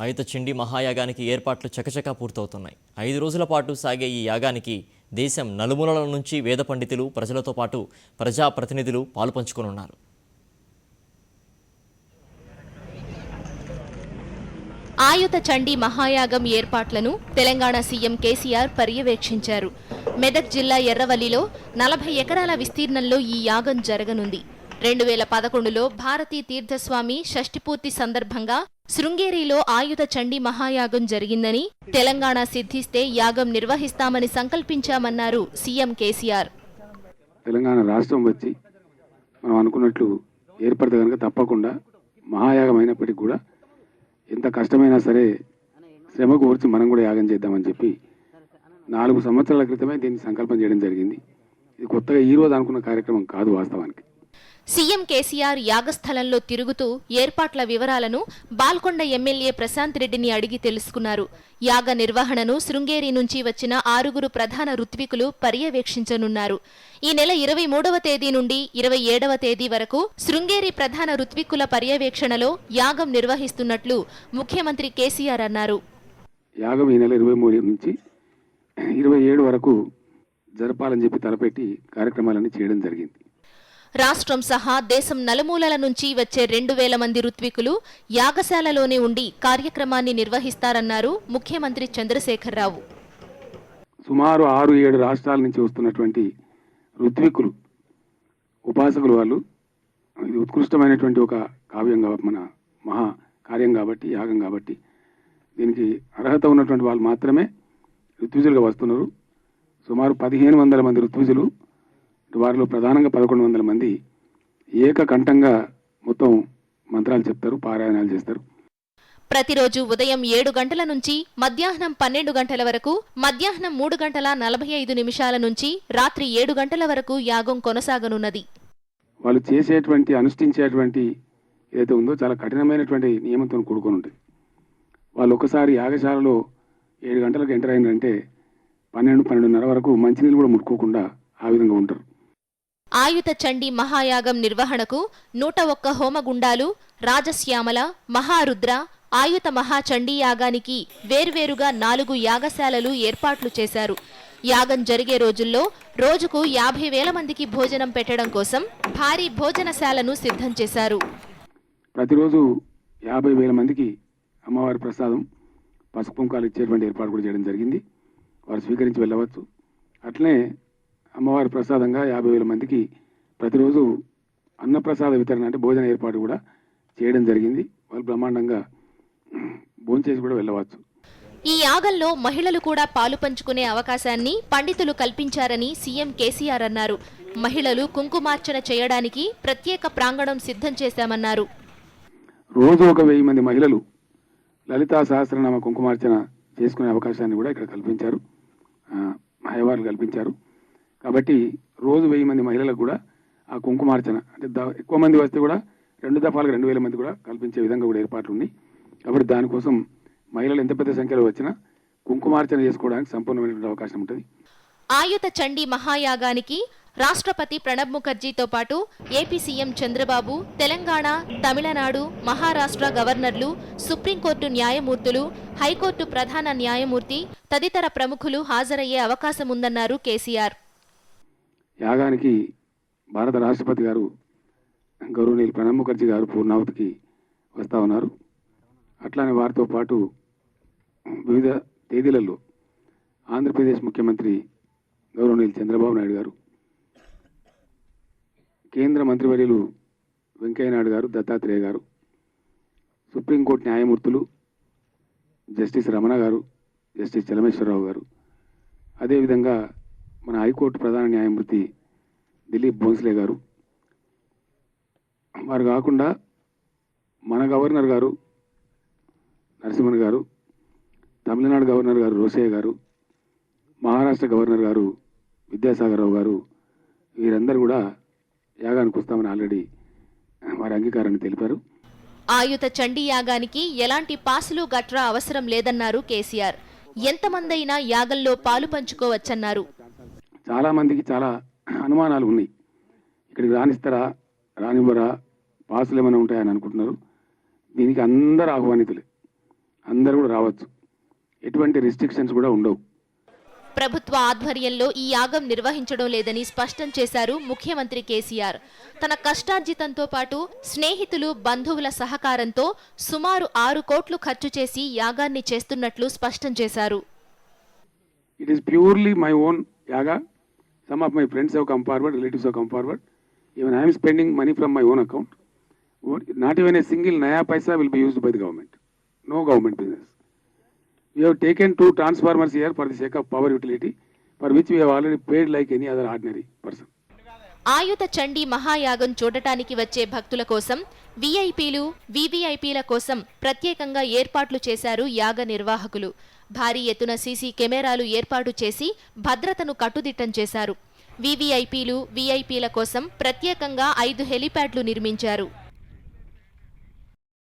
ఆయుత చండీ మహాయాగానికి ఏర్పాట్లు చకచకా పూర్తవుతున్నాయి. 5 రోజుల పాటు సాగే ఈ యాగానికి దేశం నలుమూలల నుంచి వేద పండితులు, ప్రజలతో పాటు ప్రజాప్రతినిధులు పాలుపంచుకోనున్నారు. ఆయుత చండీ మహాయాగం ఏర్పాట్లను తెలంగాణ సీఎం కేసీఆర్ పర్యవేక్షించారు. మెదక్ జిల్లా ఎర్రవల్లిలో 40 ఎకరాల విస్తీర్ణంలో ఈ యాగం జరగనుంది. 2011లో భారతీ తీర్థస్వామి షష్ఠిపూర్తి సందర్భంగా శృంగేరిలో ఆయుత చండీ మహాయాగం జరిగిందని, తెలంగాణ సిద్ధిస్తే యాగం నిర్వహిస్తామని సంకల్పించామన్నారు సీఎం కేసీఆర్. తెలంగాణ రాష్ట్రం వచ్చి మనం అనుకున్నట్లు ఏర్పడితే కనుక తప్పకుండా మహాయాగం అయినప్పటికీ కూడా ఎంత కష్టమైనా సరే శ్రమ కోర్చి మనం కూడా యాగం చేద్దామని చెప్పి 4 సంవత్సరాల క్రితమే దీన్ని సంకల్పం చేయడం జరిగింది. ఇది కొత్తగా ఈ రోజు అనుకున్న కార్యక్రమం కాదు. వాస్తవానికి సీఎం కేసీఆర్ యాగస్థలంలో తిరుగుతూ ఏర్పాట్ల వివరాలను బాల్కొండ ఎమ్మెల్యే ప్రశాంత్ రెడ్డిని అడిగి తెలుసుకున్నారు. యాగ నిర్వహణను శృంగేరి నుంచి వచ్చిన 6 ప్రధాన ఋత్వికులు పర్యవేక్షించనున్నారు. ఈ నెల 23వ తేదీ నుండి 27వ తేదీ వరకు శృంగేరి ప్రధాన ఋత్వికుల పర్యవేక్షణలో యాగం నిర్వహిస్తున్నట్లు ముఖ్యమంత్రి కేసీఆర్ అన్నారు. యాగం ఈ నెల 23 నుంచి 27 వరకు జరపాలని చెప్పి తలపెట్టి కార్యక్రమాలన్నీ చేయడం జరిగింది. రాష్ట్రం సహా దేశం నలుమూలల నుంచి వచ్చే 2000 మంది ఋత్వికులు యాగశాలలోనే ఉండి కార్యక్రమాన్ని నిర్వహిస్తారన్నారు ముఖ్యమంత్రి చంద్రశేఖరరావు. సుమారు 6-7 రాష్ట్రాల నుంచి వస్తున్నటువంటి ఋత్వికులు, ఉపాసకులు, వాళ్ళు ఇది ఉత్కృష్టమైనటువంటి ఒక కావ్యం కాబట్టి, మన మహా కార్యం కాబట్టి, యాగం కాబట్టి దీనికి అర్హత ఉన్నటువంటి వాళ్ళు మాత్రమే ఋత్విజులుగా వస్తున్నారు. సుమారు 1500 మంది ఋత్విజులు, వారిలో ప్రధానంగా 1100 మంది ఏకకంఠంగా మొత్తం మంత్రాలు చెప్తారు, పారాయణాలు చేస్తారు. ప్రతిరోజు ఉదయం 7 గంటల నుంచి మధ్యాహ్నం 12 గంటల వరకు, మధ్యాహ్నం 3 గంటల 45 నిమిషాల నుంచి రాత్రి 7 గంటల వరకు యాగం కొనసాగనున్నది. వాళ్ళు చేసేటువంటి, అనుష్ఠించేటువంటి ఏదైతే ఉందో చాలా కఠినమైనటువంటి నియమంతో కూడుకొని ఉంటుంది. వాళ్ళు ఒకసారి యాగశాలలో 7 గంటలకు ఎంటర్ అయిందంటే 12-12:30 వరకు మంచినీళ్ళు కూడా ముట్టుకోకుండా ఆ విధంగా ఉంటారు. ఆయుత చండీ మహాయాగం నిర్వహణకు 101 హోమగుండాలు, రాజశ్యామల, మహారుద్ర, ఆయుత మహాచండీ యాగానికి వేర్వేరుగా 4 యాగశాలలు ఏర్పాట్లు చేశారు. యాగం జరిగే రోజుల్లో రోజుకు 50,000 మందికి భోజనం పెట్టడం కోసం భారీ భోజనశాలను సిద్ధం చేశారు. ప్రతిరోజు 50,000 మందికి అమ్మవారి ప్రసాదం, పసుపు కుంకాలు ఇచ్చేటువంటి ఏర్పాటు కూడా చేయడం జరిగింది. వారు స్వీకరించి వెళ్ళవచ్చు. అట్లనే అమ్మవారి ప్రసాదంగా 50,000 మందికి ప్రతిరోజు అన్నప్రసాద వితరణ, అంటే భోజన ఏర్పాటు కూడా చేయడం జరిగింది. వాళ్ళు బ్రహ్మాండంగా భోంచేసి కూడా వెళ్ళవచ్చు. ఈ యాగంలో మహిళలు కూడా పాలు పంచుకునే అవకాశాన్ని పండితులు కల్పించారని సీఎం కేసీఆర్ అన్నారు. మహిళలు కుంకుమార్చన చేయడానికి ప్రత్యేక ప్రాంగణం సిద్ధం చేశామన్నారు. రోజు 1,000 మంది మహిళలు లలితా సహస్రనామ కుంకుమార్చన చేసుకునే అవకాశాన్ని కూడా ఇక్కడ కల్పించారు, అయ్యవార్లు కల్పించారు. కాబట్టి రోజు 1000 మంది మహిళలకు కూడా ఆ కుంకుమార్చన, అంటే ఎక్కువ మంది వస్తే కూడా 2 దఫాలుగా 2,000 మంది కూడా కల్పించే విధంగా కూడా ఏర్పాట్లు ఉన్నాయి. కాబట్టి దానికోసం మహిళలు ఎంత పెద్ద సంఖ్యలో వచ్చినా కుంకుమార్చన చేసుకోవడానికి సంపూర్ణమైనటువంటి అవకాశం ఉంటుంది. ఆయుత చండీ మహాయాగానికి రాష్ట్రపతి ప్రణబ్ ముఖర్జీతో పాటు ఏపీ సీఎం చంద్రబాబు, తెలంగాణ, తమిళనాడు, మహారాష్ట్ర గవర్నర్లు, సుప్రీంకోర్టు న్యాయమూర్తులు, హైకోర్టు ప్రధాన న్యాయమూర్తి తదితర ప్రముఖులు హాజరయ్యే అవకాశం ఉందన్నారు కేసీఆర్. యాగానికి భారత రాష్ట్రపతి గారు గౌరవనీయులు ప్రణబ్ ముఖర్జీ గారు పూర్ణావతికి వస్తూ ఉన్నారు. అట్లానే వారితో పాటు వివిధ తేదీలలో ఆంధ్రప్రదేశ్ ముఖ్యమంత్రి గౌరవనీయులు చంద్రబాబు నాయుడు గారు, కేంద్ర మంత్రివర్యులు వెంకయ్యనాయుడు గారు, దత్తాత్రేయ గారు, సుప్రీంకోర్టు న్యాయమూర్తులు జస్టిస్ రమణ గారు, జస్టిస్ చలమేశ్వరరావు గారు, అదేవిధంగా మన హైకోర్టు ప్రధాన న్యాయమూర్తి దిలీప్ భోన్స్లే గారు, వారు కాకుండా మన గవర్నర్ గారు నరసింహన్ గారు, తమిళనాడు గవర్నర్ గారు రోసయ్య గారు, మహారాష్ట్ర గవర్నర్ గారు విద్యాసాగర్ రావు గారు, వీరందరూ కూడా యాగానికి వస్తామని ఆల్రెడీ వారి అంగీకారాన్ని తెలిపారు. ఆయుత చండీ యాగానికి ఎలాంటి పాసులు గట్రా అవసరం లేదన్నారు కేసీఆర్. ఎంతమందైనా యాగంలో పాలు పంచుకోవచ్చన్నారు. చాలా మందికి చాలా అనుమానాలు ఉన్నాయి. ఇక్కడికి రానిస్తారా, రానివ్వరా, పాసులు ఏమైనా ఉంటాయని అనుకుంటున్నారు. దీనికి అందరు ఆహ్వానితులే. అందరూ కూడా రావచ్చు, ఎటువంటి రిస్ట్రిక్షన్స్ కూడా ఉండవు. ప్రభుత్వ ఆధ్వర్యంలో ఈ యాగం నిర్వహించడం లేదని స్పష్టం చేశారు ముఖ్యమంత్రి కేసీఆర్. తన కష్టార్జితంతో పాటు స్నేహితులు, బంధువుల సహకారంతో సుమారు 6 కోట్లు ఖర్చు చేసి యాగాన్ని చేస్తున్నట్లు స్పష్టం చేశారు. It is purely my own yaga. Some of my friends have come forward, relatives have come forward. Even I am spending money from my own account. Not even a single naya paisa will be used by the government. No government business. We have taken 2 transformers here for the sake of power utility, for which we have already paid like any other ordinary person. ఆయుత Chandi మహాయాగం చూడటానికి వచ్చే భక్తుల కోసం వీఐపీలు, వీవీఐపీల కోసం ప్రత్యేకంగా ఏర్పాట్లు చేశారు యాగ నిర్వాహకులు. భారీ ఎత్తున సీసీ కెమెరాలు ఏర్పాటు చేసి భద్రతను కట్టుదిట్టం చేశారు. వీవీఐపీలు, వీఐపీల కోసం ప్రత్యేకంగా 5 హెలీప్యాడ్లు నిర్మించారు.